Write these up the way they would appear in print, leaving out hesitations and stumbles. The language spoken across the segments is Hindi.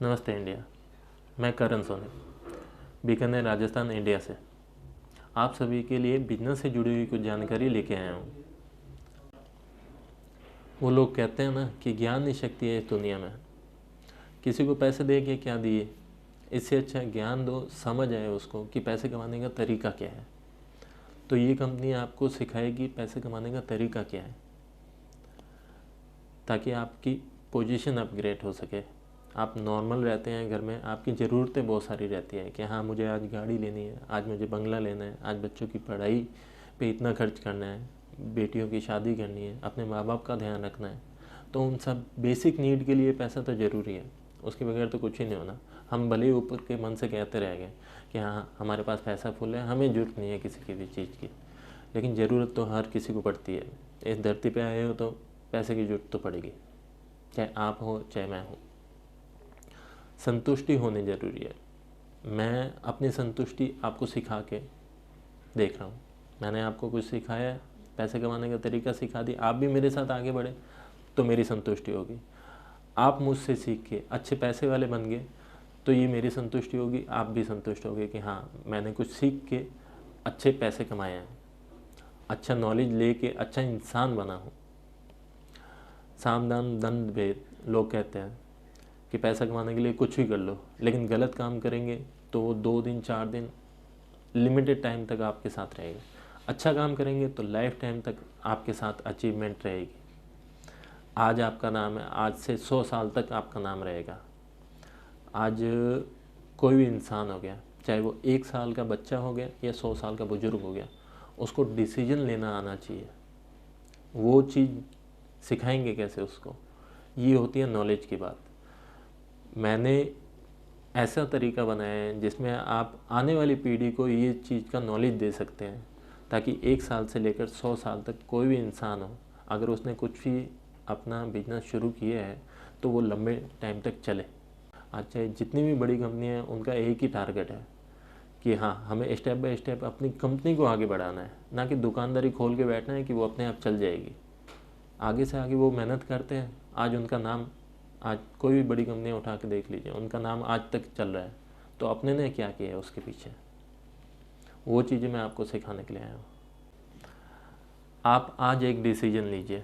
नमस्ते इंडिया। मैं करण सोनी, बीकानेर राजस्थान इंडिया से आप सभी के लिए बिजनेस से जुड़ी हुई कुछ जानकारी लेके आया हूँ। वो लोग कहते हैं ना कि ज्ञान ही शक्ति है इस दुनिया में। किसी को पैसे दे के क्या दिए, इससे अच्छा ज्ञान दो, समझ आए उसको कि पैसे कमाने का तरीका क्या है। तो ये कंपनी आपको सिखाएगी पैसे कमाने का तरीका क्या है, ताकि आपकी पोजीशन अपग्रेड हो सके। आप नॉर्मल रहते हैं घर में, आपकी ज़रूरतें बहुत सारी रहती हैं कि हाँ मुझे आज गाड़ी लेनी है, आज मुझे बंगला लेना है, आज बच्चों की पढ़ाई पे इतना खर्च करना है, बेटियों की शादी करनी है, अपने माँ बाप का ध्यान रखना है। तो उन सब बेसिक नीड के लिए पैसा तो ज़रूरी है, उसके बगैर तो कुछ ही नहीं होना। हम भले ही ऊपर के मन से कहते रह गए कि हाँ हमारे पास पैसा फुल है, हमें ज़रूरत नहीं है किसी की भी चीज़ की, लेकिन ज़रूरत तो हर किसी को पड़ती है। इस धरती पे आए हो तो पैसे की ज़रूरत तो पड़ेगी, चाहे आप हो चाहे मैं हूँ। संतुष्टि होनी ज़रूरी है। मैं अपनी संतुष्टि आपको सिखा के देख रहा हूँ। मैंने आपको कुछ सिखाया है, पैसे कमाने का तरीका सिखा दिया, आप भी मेरे साथ आगे बढ़े तो मेरी संतुष्टि होगी। आप मुझसे सीख के अच्छे पैसे वाले बन गए तो ये मेरी संतुष्टि होगी, आप भी संतुष्ट होगे कि हाँ मैंने कुछ सीख के अच्छे पैसे कमाए हैं, अच्छा नॉलेज लेके अच्छा इंसान बना हूँ। साम दाम दंड भेद लोग कहते हैं कि पैसा कमाने के लिए कुछ भी कर लो, लेकिन गलत काम करेंगे तो वो 2 दिन 4 दिन लिमिटेड टाइम तक आपके साथ रहेगा। अच्छा काम करेंगे तो लाइफ टाइम तक आपके साथ अचीवमेंट रहेगी। आज आपका नाम है, आज से 100 साल तक आपका नाम रहेगा। आज कोई भी इंसान हो गया, चाहे वो 1 साल का बच्चा हो गया या 100 साल का बुजुर्ग हो गया, उसको डिसीजन लेना आना चाहिए। वो चीज़ सिखाएंगे कैसे उसको, ये होती है नॉलेज की बात। मैंने ऐसा तरीका बनाया है जिसमें आप आने वाली पीढ़ी को ये चीज़ का नॉलेज दे सकते हैं, ताकि 1 साल से लेकर 100 साल तक कोई भी इंसान हो, अगर उसने कुछ भी अपना बिजनेस शुरू किया है तो वो लंबे टाइम तक चले। आज चाहे जितनी भी बड़ी कंपनी है, उनका एक ही टारगेट है कि हाँ हमें स्टेप बाय स्टेप अपनी कंपनी को आगे बढ़ाना है, ना कि दुकानदारी खोल के बैठना है कि वो अपने आप चल जाएगी। आगे से आगे वो मेहनत करते हैं। आज उनका नाम, आज कोई भी बड़ी कंपनियाँ उठा के देख लीजिए, उनका नाम आज तक चल रहा है। तो अपने ने क्या किया है उसके पीछे, वो चीज़ें मैं आपको सिखाने के लिए आया हूँ। आप आज एक डिसीजन लीजिए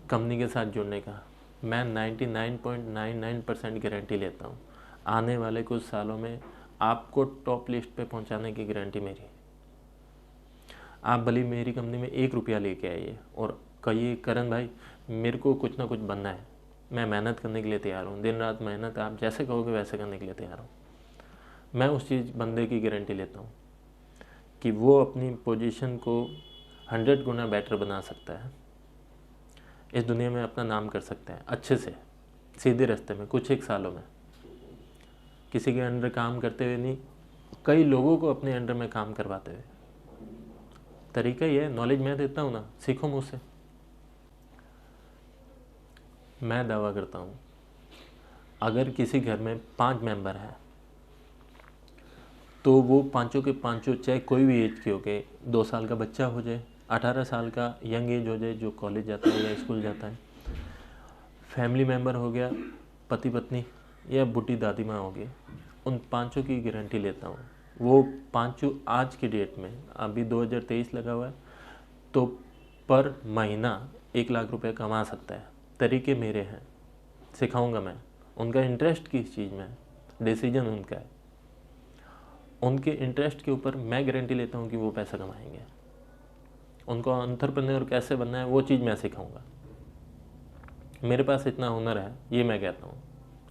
कंपनी के साथ जुड़ने का। मैं 99.99% गारंटी लेता हूँ, आने वाले कुछ सालों में आपको टॉप लिस्ट पे पहुँचाने की गारंटी मेरी। आप भले मेरी कंपनी में 1 रुपया लेके आइए और कहिए करण भाई मेरे को कुछ ना कुछ बनना है, मैं मेहनत करने के लिए तैयार हूँ, दिन रात मेहनत, आप जैसे कहोगे वैसे करने के लिए तैयार हूँ। मैं उस चीज़ बंदे की गारंटी लेता हूँ कि वो अपनी पोजीशन को 100 गुना बेटर बना सकता है, इस दुनिया में अपना नाम कर सकता है अच्छे से, सीधे रास्ते में, कुछ एक सालों में, किसी के अंडर काम करते हुए नहीं, कई लोगों को अपने अंडर में काम करवाते हुए। तरीका ये है, नॉलेज मैं देता हूँ ना, सीखो मुझसे। मैं दावा करता हूँ अगर किसी घर में 5 मेंबर हैं तो वो पांचों के पांचों, चाहे कोई भी एज के हो गए, 2 साल का बच्चा हो जाए, 18 साल का यंग एज हो जाए जो कॉलेज जाता है या स्कूल जाता है, फैमिली मेम्बर हो गया, पति पत्नी या बूढ़ी दादी माँ हो गई, उन पांचों की गारंटी लेता हूँ। वो पांचों आज की डेट में, अभी 2023 लगा हुआ है, तो पर महीना 1 लाख रुपए कमा सकता है। तरीके मेरे हैं, सिखाऊंगा मैं। उनका इंटरेस्ट किस चीज़ में है, डिसीजन उनका है। उनके इंटरेस्ट के ऊपर मैं गारंटी लेता हूँ कि वो पैसा कमाएंगे। उनको एंटरप्रेन्योर कैसे बनना है वो चीज़ मैं सिखाऊंगा। मेरे पास इतना हुनर है, ये मैं कहता हूँ,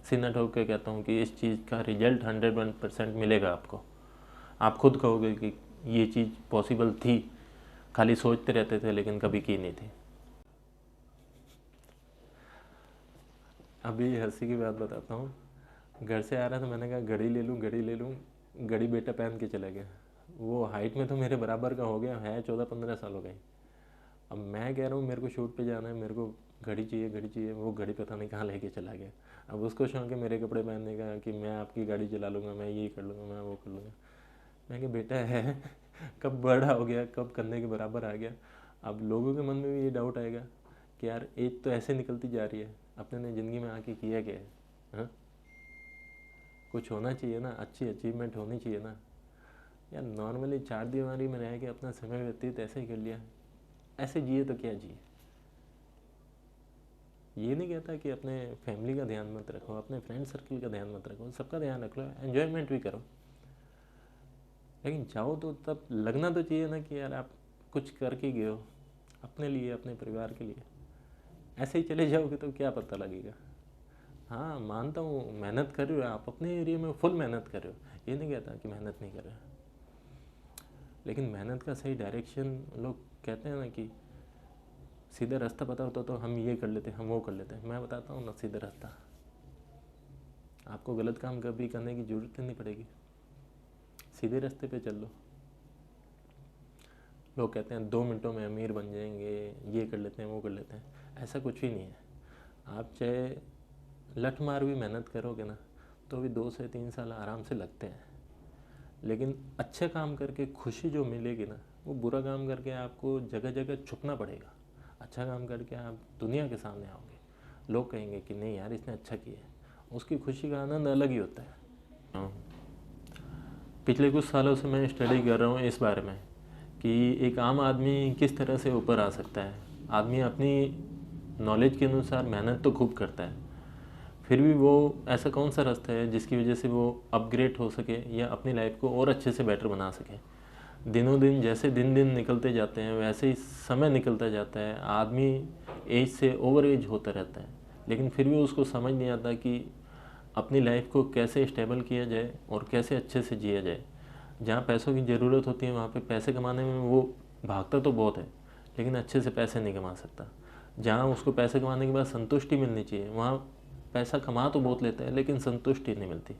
सीना ठोक के कहता हूँ कि इस चीज़ का रिजल्ट 100% मिलेगा आपको। आप खुद कहोगे कि ये चीज़ पॉसिबल थी, खाली सोचते रहते थे लेकिन कभी की नहीं थी। अभी हंसी की बात बताता हूँ। घर से आ रहा था, मैंने कहा घड़ी ले लूँ, घड़ी ले लूँ, घड़ी बेटा पहन के चला गया। वो हाइट में तो मेरे बराबर का हो गया है, 14-15 साल हो गए। अब मैं कह रहा हूँ मेरे को शूट पे जाना है, मेरे को घड़ी चाहिए, घड़ी चाहिए, वो घड़ी पता नहीं कहाँ लेके चला गया। अब उसको शौक है मेरे कपड़े पहनने का कि मैं आपकी गाड़ी चला लूँगा, मैं ये कर लूँगा, मैं वो कर लूँगा। मैं कहा बेटा है कब बड़ा हो गया, कब करने के बराबर आ गया। अब लोगों के मन में भी ये डाउट आएगा कि यार एज तो ऐसे निकलती जा रही है, अपने ने ज़िंदगी में आके किया क्या है, हाँ? कुछ होना चाहिए ना, अच्छी अचीवमेंट होनी चाहिए ना यार। नॉर्मली 4 दीवारी में रह के अपना समय व्यतीत ऐसे ही कर लिया, ऐसे जिए तो क्या जिए। ये नहीं कहता कि अपने फैमिली का ध्यान मत रखो, अपने फ्रेंड सर्कल का ध्यान मत रखो, सबका ध्यान रख लो, एन्जॉयमेंट भी करो, लेकिन जाओ तो तब लगना तो चाहिए ना कि यार आप कुछ करके गए हो अपने लिए, अपने परिवार के लिए। ऐसे ही चले जाओगे तो क्या पता लगेगा। हाँ मानता हूँ मेहनत कर रहे हो आप, अपने एरिया में फुल मेहनत कर रहे हो, ये नहीं कहता कि मेहनत नहीं कर रहे, लेकिन मेहनत का सही डायरेक्शन, लोग कहते हैं ना कि सीधा रास्ता पता होता तो हम ये कर लेते, हम वो कर लेते। मैं बताता हूँ ना सीधा रास्ता, आपको गलत काम कभी करने की ज़रूरत नहीं पड़ेगी, सीधे रास्ते पे चल लो। लोग कहते हैं 2 मिनटों में अमीर बन जाएंगे, ये कर लेते हैं वो कर लेते हैं, ऐसा कुछ भी नहीं है। आप चाहे लठ मार भी मेहनत करोगे ना तो भी 2 से 3 साल आराम से लगते हैं, लेकिन अच्छे काम करके खुशी जो मिलेगी ना, वो बुरा काम करके आपको जगह जगह छुपना पड़ेगा। अच्छा काम करके आप दुनिया के सामने आओगे, लोग कहेंगे कि नहीं यार इसने अच्छा किया है, उसकी खुशी का आनंद अलग ही होता है। पिछले कुछ सालों से मैं स्टडी कर रहा हूँ इस बारे में कि एक आम आदमी किस तरह से ऊपर आ सकता है। आदमी अपनी नॉलेज के अनुसार मेहनत तो खूब करता है, फिर भी वो ऐसा कौन सा रास्ता है जिसकी वजह से वो अपग्रेड हो सके या अपनी लाइफ को और अच्छे से बेटर बना सके। दिनों दिन जैसे दिन दिन निकलते जाते हैं वैसे ही समय निकलता जाता है, आदमी एज से ओवर एज होता रहता है, लेकिन फिर भी उसको समझ नहीं आता कि अपनी लाइफ को कैसे स्टेबल किया जाए और कैसे अच्छे से जिया जाए। जहाँ पैसों की ज़रूरत होती है वहाँ पे पैसे कमाने में वो भागता तो बहुत है, लेकिन अच्छे से पैसे नहीं कमा सकता। जहाँ उसको पैसे कमाने के बाद संतुष्टि मिलनी चाहिए वहाँ पैसा कमा तो बहुत लेता है लेकिन संतुष्टि नहीं मिलती।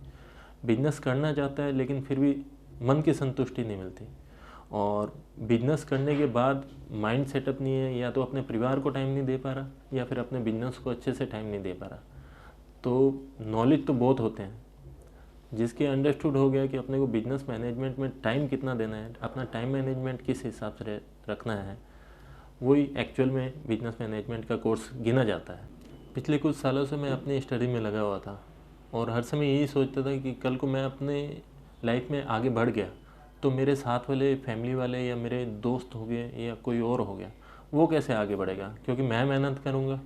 बिजनेस करना चाहता है लेकिन फिर भी मन की संतुष्टि नहीं मिलती, और बिजनेस करने के बाद माइंड सेटअप नहीं है, या तो अपने परिवार को टाइम नहीं दे पा रहा या फिर अपने बिजनेस को अच्छे से टाइम नहीं दे पा रहा। तो नॉलेज तो बहुत होते हैं, जिसके अंडरस्टूड हो गया कि अपने को बिजनेस मैनेजमेंट में टाइम कितना देना है, अपना टाइम मैनेजमेंट किस हिसाब से रखना है, वही एक्चुअल में बिजनेस मैनेजमेंट का कोर्स गिना जाता है। पिछले कुछ सालों से मैं अपनी स्टडी में लगा हुआ था और हर समय यही सोचता था कि कल को मैं अपने लाइफ में आगे बढ़ गया तो मेरे साथ वाले फैमिली वाले या मेरे दोस्त हो गए या कोई और हो गया, वो कैसे आगे बढ़ेगा, क्योंकि मैं मेहनत करूँगा।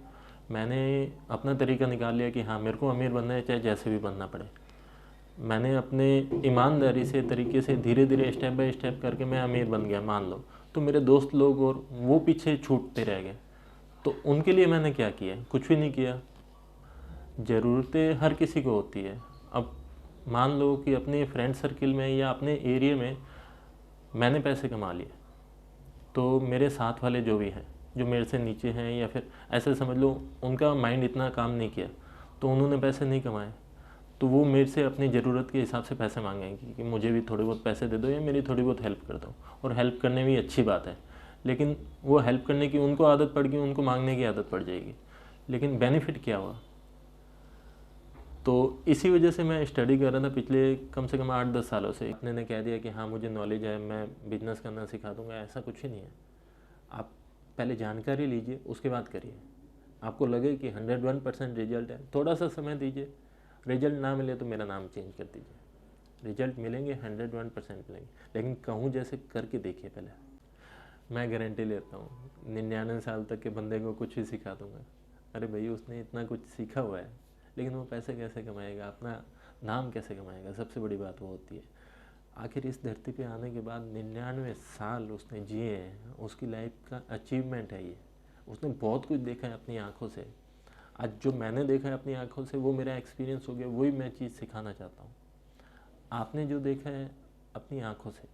मैंने अपना तरीका निकाल लिया कि हाँ मेरे को अमीर बनना है, चाहे जैसे भी बनना पड़े। मैंने अपने ईमानदारी से तरीके से धीरे धीरे स्टेप बाय स्टेप करके मैं अमीर बन गया मान लो, तो मेरे दोस्त लोग और वो पीछे छूटते रह गए। तो उनके लिए मैंने क्या किया, कुछ भी नहीं किया। ज़रूरतें हर किसी को होती है। अब मान लो कि अपने फ्रेंड सर्किल में या अपने एरिया में मैंने पैसे कमा लिए, तो मेरे साथ वाले जो भी हैं जो मेरे से नीचे हैं या फिर ऐसे समझ लो उनका माइंड इतना काम नहीं किया तो उन्होंने पैसे नहीं कमाए, तो वो मेरे से अपनी ज़रूरत के हिसाब से पैसे मांगेंगे कि मुझे भी थोड़े बहुत पैसे दे दो या मेरी थोड़ी बहुत हेल्प कर दो। और हेल्प करने भी अच्छी बात है, लेकिन वो हेल्प करने की उनको आदत पड़ गई, उनको मांगने की आदत पड़ जाएगी, लेकिन बेनिफिट क्या हुआ। तो इसी वजह से मैं स्टडी कर रहा था पिछले कम से कम 8-10 सालों से। अपने ने कह दिया कि हाँ मुझे नॉलेज है, मैं बिजनेस करना सिखा दूंगा, ऐसा कुछ ही नहीं है। आप पहले जानकारी लीजिए उसके बाद करिए। आपको लगे कि 101% रिजल्ट है, थोड़ा सा समय दीजिए, रिजल्ट ना मिले तो मेरा नाम चेंज कर दीजिए। रिजल्ट मिलेंगे, 101% मिलेंगे, लेकिन कहूँ जैसे करके देखिए पहले। मैं गारंटी लेता हूँ 99 साल तक के बंदे को कुछ ही सिखा दूंगा। अरे भाई उसने इतना कुछ सीखा हुआ है, लेकिन वो पैसे कैसे कमाएगा, अपना नाम कैसे कमाएगा, सबसे बड़ी बात वो होती है। आखिर इस धरती पे आने के बाद 99 साल उसने जिए हैं, उसकी लाइफ का अचीवमेंट है ये। उसने बहुत कुछ देखा है अपनी आँखों से। आज जो मैंने देखा है अपनी आँखों से वो मेरा एक्सपीरियंस हो गया, वही मैं चीज़ सिखाना चाहता हूँ। आपने जो देखा है अपनी आँखों से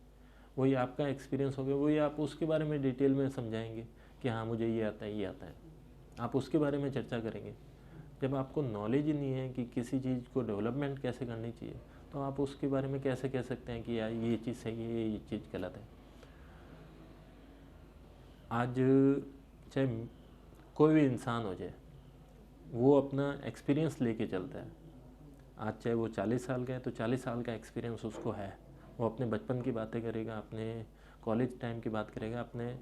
वही आपका एक्सपीरियंस हो गया, वही आप उसके बारे में डिटेल में समझाएंगे कि हाँ मुझे ये आता है, ये आता है। आप उसके बारे में चर्चा करेंगे। जब आपको नॉलेज ही नहीं है कि किसी चीज़ को डेवलपमेंट कैसे करनी चाहिए, तो आप उसके बारे में कैसे कह सकते हैं कि यार ये चीज़ सही है, ये चीज़ गलत है। आज चाहे कोई भी इंसान हो जाए, वो अपना एक्सपीरियंस लेके चलता है। आज चाहे वो 40 साल का है तो 40 साल का एक्सपीरियंस उसको है। वो अपने बचपन की बातें करेगा, अपने कॉलेज टाइम की बात करेगा, अपने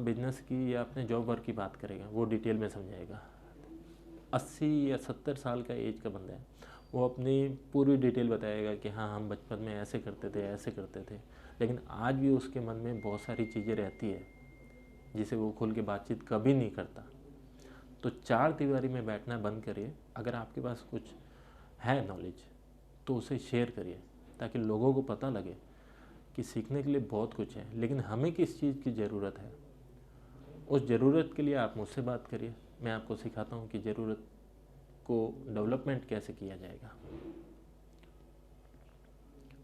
बिजनेस की या अपने जॉब वर्क की बात करेगा, वो डिटेल में समझाएगा। 80 या 70 साल का एज का बंदा है, वो अपनी पूरी डिटेल बताएगा कि हाँ हम बचपन में ऐसे करते थे, ऐसे करते थे। लेकिन आज भी उसके मन में बहुत सारी चीज़ें रहती है जिसे वो खुल के बातचीत कभी नहीं करता। तो चार दीवारी में बैठना बंद करिए। अगर आपके पास कुछ है नॉलेज तो उसे शेयर करिए, ताकि लोगों को पता लगे कि सीखने के लिए बहुत कुछ है, लेकिन हमें किस चीज़ की ज़रूरत है। उस ज़रूरत के लिए आप मुझसे बात करिए, मैं आपको सिखाता हूँ कि ज़रूरत को डेवलपमेंट कैसे किया जाएगा।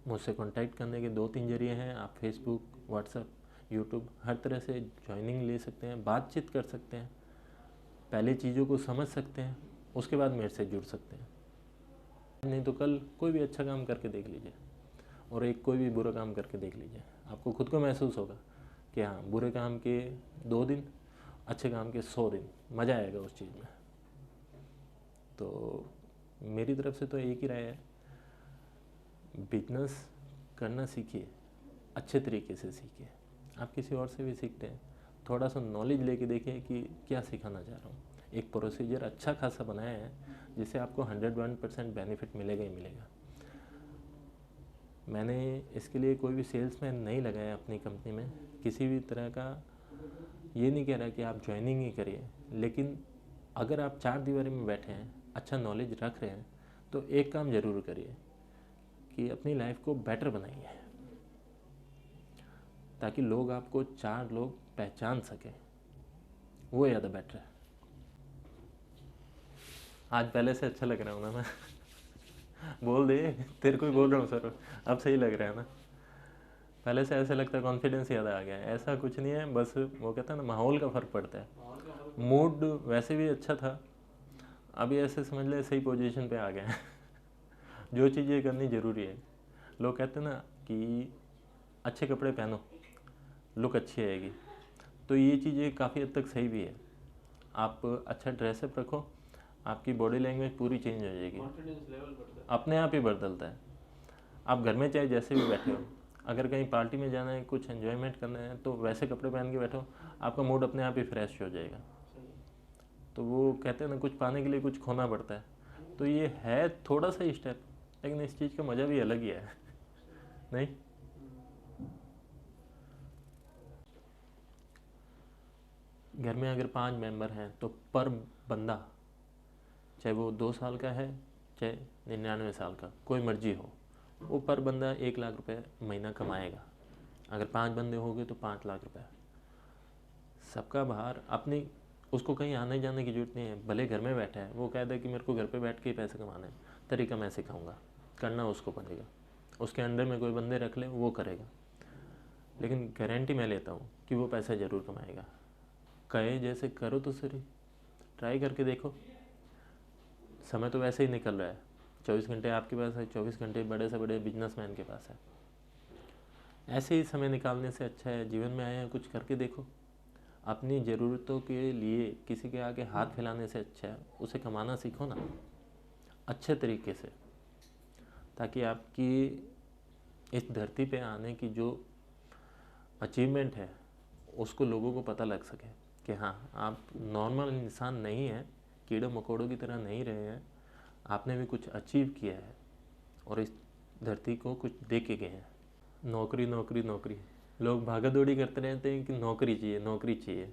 मुझसे कांटेक्ट करने के 2-3 जरिए हैं। आप फेसबुक, व्हाट्सएप, यूट्यूब हर तरह से ज्वाइनिंग ले सकते हैं, बातचीत कर सकते हैं, पहले चीज़ों को समझ सकते हैं, उसके बाद मेरे से जुड़ सकते हैं। नहीं तो कल कोई भी अच्छा काम करके देख लीजिए और एक कोई भी बुरा काम करके देख लीजिए, आपको खुद को महसूस होगा कि हाँ बुरे काम के 2 दिन, अच्छे काम के 100 दिन, मज़ा आएगा उस चीज़ में। तो मेरी तरफ से तो एक ही राय है, बिजनेस करना सीखिए, अच्छे तरीके से सीखिए। आप किसी और से भी सीखते हैं, थोड़ा सा नॉलेज लेके देखिए कि क्या सिखाना चाह रहा हूँ। एक प्रोसीजर अच्छा खासा बनाया है जिससे आपको 101% बेनिफिट मिलेगा ही मिलेगा। मैंने इसके लिए कोई भी सेल्समैन नहीं लगाया अपनी कंपनी में, किसी भी तरह का ये नहीं कह रहा कि आप ज्वाइनिंग ही करिए, लेकिन अगर आप चार दीवारी में बैठे हैं, अच्छा नॉलेज रख रहे हैं, तो एक काम ज़रूर करिए कि अपनी लाइफ को बेटर बनाइए, ताकि लोग आपको 4 लोग पहचान सकें, वो ज़्यादा बेटर है। आज पहले से अच्छा लग रहा हूँ ना मैं? बोल दे, तेरे को ही बोल रहा हूँ सर, अब सही लग रहा है ना? पहले से ऐसा लगता है कॉन्फिडेंस ज़्यादा आ गया है। ऐसा कुछ नहीं है, बस वो कहता है ना, माहौल का फ़र्क पड़ता है। मूड वैसे भी अच्छा था, अभी ऐसे समझ ले सही पोजीशन पे आ गए हैं। जो चीज़ें करनी ज़रूरी है। लोग कहते हैं ना कि अच्छे कपड़े पहनो, लुक अच्छी आएगी, तो ये चीज़ें काफ़ी हद तक सही भी है। आप अच्छा ड्रेसअप रखो, आपकी बॉडी लैंग्वेज पूरी चेंज हो जाएगी, कॉन्फिडेंस लेवल बढ़ता है, अपने आप ही बदलता है। आप घर में चाहे जैसे भी बैठे हो, अगर कहीं पार्टी में जाना है, कुछ एंजॉयमेंट करना है, तो वैसे कपड़े पहन के बैठो, आपका मूड अपने आप ही फ्रेश हो जाएगा। तो वो कहते हैं ना, कुछ पाने के लिए कुछ खोना पड़ता है, तो ये है थोड़ा सा स्टेप, लेकिन इस चीज़ का मज़ा भी अलग ही है। नहीं, घर में अगर 5 मेंबर हैं तो पर बंदा, चाहे वो 2 साल का है चाहे 99 साल का, कोई मर्जी हो, वो पर बंदा 1 लाख रुपए महीना कमाएगा। अगर 5 बंदे हो गए तो 5 लाख रुपए। सबका बाहर अपनी, उसको कहीं आने जाने की जरूरत नहीं है, भले घर में बैठा है, वो कहता है कि मेरे को घर पे बैठ के ही पैसे कमाना है, तरीका मैं सिखाऊंगा, करना उसको पड़ेगा। उसके अंडर में कोई बंदे रख ले, वो करेगा, लेकिन गारंटी मैं लेता हूँ कि वो पैसा ज़रूर कमाएगा। कहे जैसे करो तो सही, ट्राई करके देखो। समय तो वैसे ही निकल रहा है, 24 घंटे आपके पास है, 24 घंटे बड़े से बड़े बिजनेसमैन के पास है। ऐसे ही समय निकालने से अच्छा है जीवन में आए हैं कुछ करके देखो। अपनी ज़रूरतों के लिए किसी के आगे हाथ फैलाने से अच्छा है उसे कमाना सीखो ना, अच्छे तरीके से, ताकि आपकी इस धरती पे आने की जो अचीवमेंट है उसको लोगों को पता लग सके कि हाँ आप नॉर्मल इंसान नहीं हैं, कीड़े मकोड़ों की तरह नहीं रहे हैं, आपने भी कुछ अचीव किया है और इस धरती को कुछ दे के गए हैं। नौकरी नौकरी नौकरी, लोग भागा दौड़ी करते रहते हैं कि नौकरी चाहिए नौकरी चाहिए।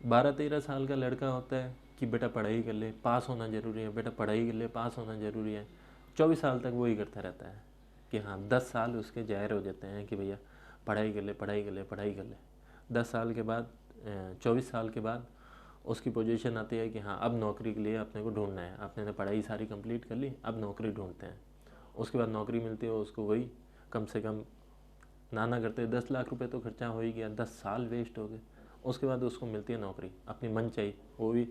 12-13 साल का लड़का होता है कि बेटा पढ़ाई कर ले, पास होना ज़रूरी है, बेटा पढ़ाई कर ले, पास होना ज़रूरी है। 24 साल तक वही करता रहता है कि हाँ 10 साल उसके जाहिर हो जाते हैं कि भैया पढ़ाई कर ले पढ़ाई कर ले पढ़ाई कर ले। 10 साल के बाद 24 साल के बाद उसकी पोजीशन आती है कि हाँ अब नौकरी के लिए अपने को ढूंढना है, आपने तो पढ़ाई सारी कंप्लीट कर ली, अब नौकरी ढूंढते हैं। उसके बाद नौकरी मिलती है उसको, वही कम से कम ना करते 10 लाख रुपए तो खर्चा हो ही गया, 10 साल वेस्ट हो गए। उसके बाद उसको मिलती है नौकरी अपनी मन चाहिए, वो भी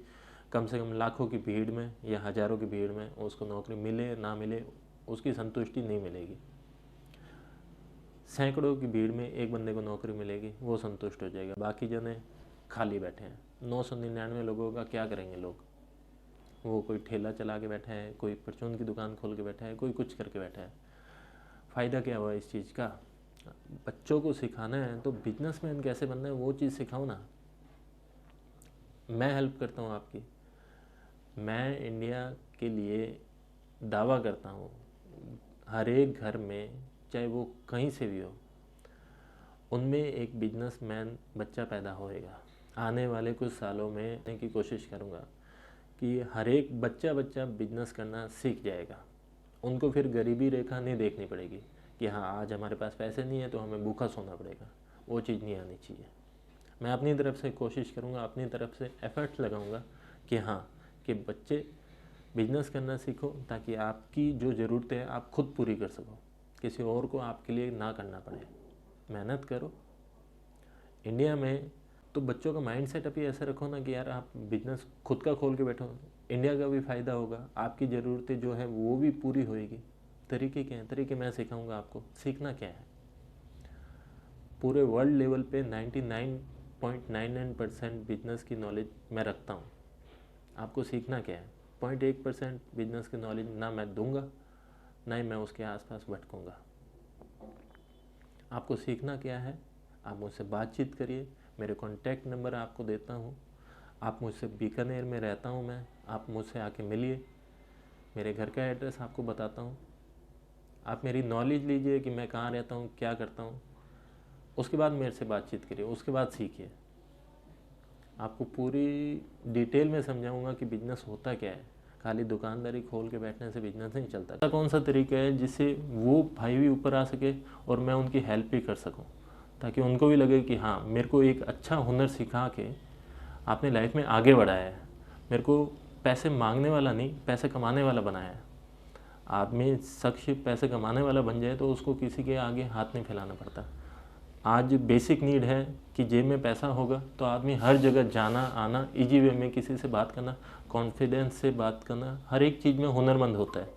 कम से कम लाखों की भीड़ में या हज़ारों की भीड़ में उसको नौकरी मिले ना मिले उसकी संतुष्टि नहीं मिलेगी। सैकड़ों की भीड़ में एक बंदे को नौकरी मिलेगी, वो संतुष्ट हो जाएगा, बाकी जने खाली बैठे हैं। 999 लोगों का क्या करेंगे लोग? वो कोई ठेला चला के बैठा है, कोई परचून की दुकान खोल के बैठा है, कोई कुछ करके बैठा है। फ़ायदा क्या हुआ इस चीज़ का? बच्चों को सिखाना है तो बिजनेसमैन कैसे बनना है वो चीज़ सिखाओ ना। मैं हेल्प करता हूँ आपकी। मैं इंडिया के लिए दावा करता हूँ हर एक घर में, चाहे वो कहीं से भी हो, उनमें एक बिजनेसमैन बच्चा पैदा होएगा। आने वाले कुछ सालों में की कोशिश करूँगा कि हर एक बच्चा बिजनेस करना सीख जाएगा। उनको फिर गरीबी रेखा नहीं देखनी पड़ेगी कि हाँ आज हमारे पास पैसे नहीं है तो हमें भूखा सोना पड़ेगा, वो चीज़ नहीं आनी चाहिए। मैं अपनी तरफ से कोशिश करूँगा, अपनी तरफ से एफर्ट्स लगाऊँगा कि हाँ कि बच्चे बिजनेस करना सीखो, ताकि आपकी जो ज़रूरतें हैं आप खुद पूरी कर सको, किसी और को आपके लिए ना करना पड़े। मेहनत करो। इंडिया में तो बच्चों का माइंड सेटअप ही ऐसा रखो ना कि यार आप बिजनेस खुद का खोल के बैठो, इंडिया का भी फ़ायदा होगा, आपकी ज़रूरतें जो है वो भी पूरी होएगी। तरीके क्या हैं? तरीके मैं सिखाऊंगा आपको। सीखना क्या है, पूरे वर्ल्ड लेवल पे 99.99% बिजनेस की नॉलेज मैं रखता हूँ। आपको सीखना क्या है? 0.1% बिजनेस की नॉलेज ना मैं दूंगा, ना ही मैं उसके आसपास भटकूंगा। आपको सीखना क्या है? आप मुझसे बातचीत करिए, मेरे कॉन्टैक्ट नंबर आपको देता हूँ। आप मुझसे बीकानेर में रहता हूँ मैं, आप मुझसे आके मिलिए, मेरे घर का एड्रेस आपको बताता हूँ। आप मेरी नॉलेज लीजिए कि मैं कहाँ रहता हूँ, क्या करता हूँ, उसके बाद मेरे से बातचीत करिए, उसके बाद सीखिए। आपको पूरी डिटेल में समझाऊंगा कि बिजनेस होता क्या है। खाली दुकानदारी खोल के बैठने से बिजनेस नहीं चलता। ऐसा कौन सा तरीका है जिससे वो भाई भी ऊपर आ सके और मैं उनकी हेल्प भी कर सकूं, ताकि उनको भी लगे कि हाँ मेरे को एक अच्छा हुनर सिखा के आपने लाइफ में आगे बढ़ाया है, मेरे को पैसे मांगने वाला नहीं पैसे कमाने वाला बनाया है। आदमी शख्स पैसे कमाने वाला बन जाए तो उसको किसी के आगे हाथ नहीं फैलाना पड़ता। आज बेसिक नीड है कि जेब में पैसा होगा तो आदमी हर जगह जाना आना, इजी वे में किसी से बात करना, कॉन्फिडेंस से बात करना, हर एक चीज़ में हुनरमंद होता है।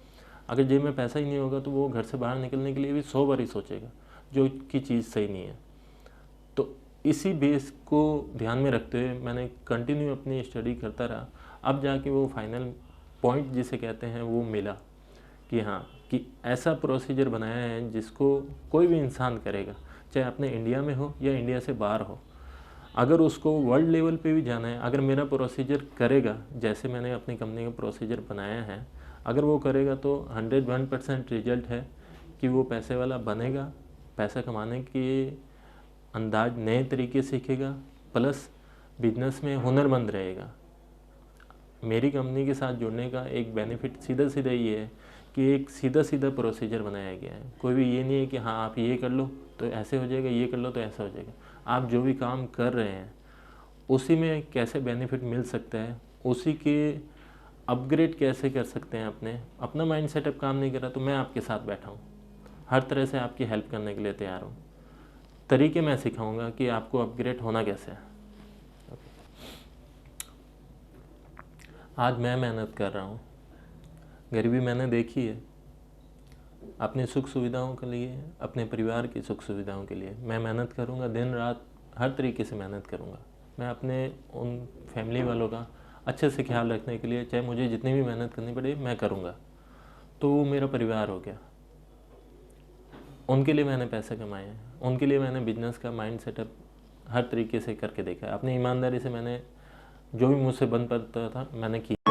अगर जेब में पैसा ही नहीं होगा तो वो घर से बाहर निकलने के लिए भी 100 बार ही सोचेगा, जो कि चीज़ सही नहीं है। तो इसी बेस को ध्यान में रखते हुए मैंने कंटिन्यू अपनी स्टडी करता रहा। अब जाके वो फाइनल पॉइंट जिसे कहते हैं वो मिला कि हाँ कि ऐसा प्रोसीजर बनाया है जिसको कोई भी इंसान करेगा, चाहे अपने इंडिया में हो या इंडिया से बाहर हो। अगर उसको वर्ल्ड लेवल पे भी जाना है, अगर मेरा प्रोसीजर करेगा जैसे मैंने अपनी कंपनी का प्रोसीजर बनाया है, अगर वो करेगा तो 101% रिजल्ट है कि वो पैसे वाला बनेगा, पैसा कमाने के अंदाज नए तरीके सीखेगा, प्लस बिजनेस में हुनरमंद रहेगा। मेरी कंपनी के साथ जुड़ने का एक बेनिफिट सीधा सीधा ये है कि एक सीधा सीधा प्रोसीजर बनाया गया है। कोई भी ये नहीं है कि हाँ आप ये कर लो तो ऐसे हो जाएगा, ये कर लो तो ऐसा हो जाएगा। आप जो भी काम कर रहे हैं उसी में कैसे बेनिफिट मिल सकता है, उसी के अपग्रेड कैसे कर सकते हैं। अपना माइंड सेटअप काम नहीं कर रहा तो मैं आपके साथ बैठा हूँ, हर तरह से आपकी हेल्प करने के लिए तैयार हूँ। तरीके मैं सिखाऊंगा कि आपको अपग्रेड होना कैसे है। आज मैं मेहनत कर रहा हूँ, गरीबी मैंने देखी है, अपनी सुख सुविधाओं के लिए, अपने परिवार की सुख सुविधाओं के लिए मैं मेहनत करूँगा, दिन रात हर तरीके से मेहनत करूँगा। मैं अपने उन फैमिली वालों का अच्छे से ख्याल रखने के लिए चाहे मुझे जितनी भी मेहनत करनी पड़े मैं करूँगा। तो वो मेरा परिवार हो गया, उनके लिए मैंने पैसे कमाए हैं, उनके लिए मैंने बिजनेस का माइंड सेटअप हर तरीके से करके देखा है। अपनी ईमानदारी से मैंने जो भी मुझसे बन पड़ता था मैंने किया।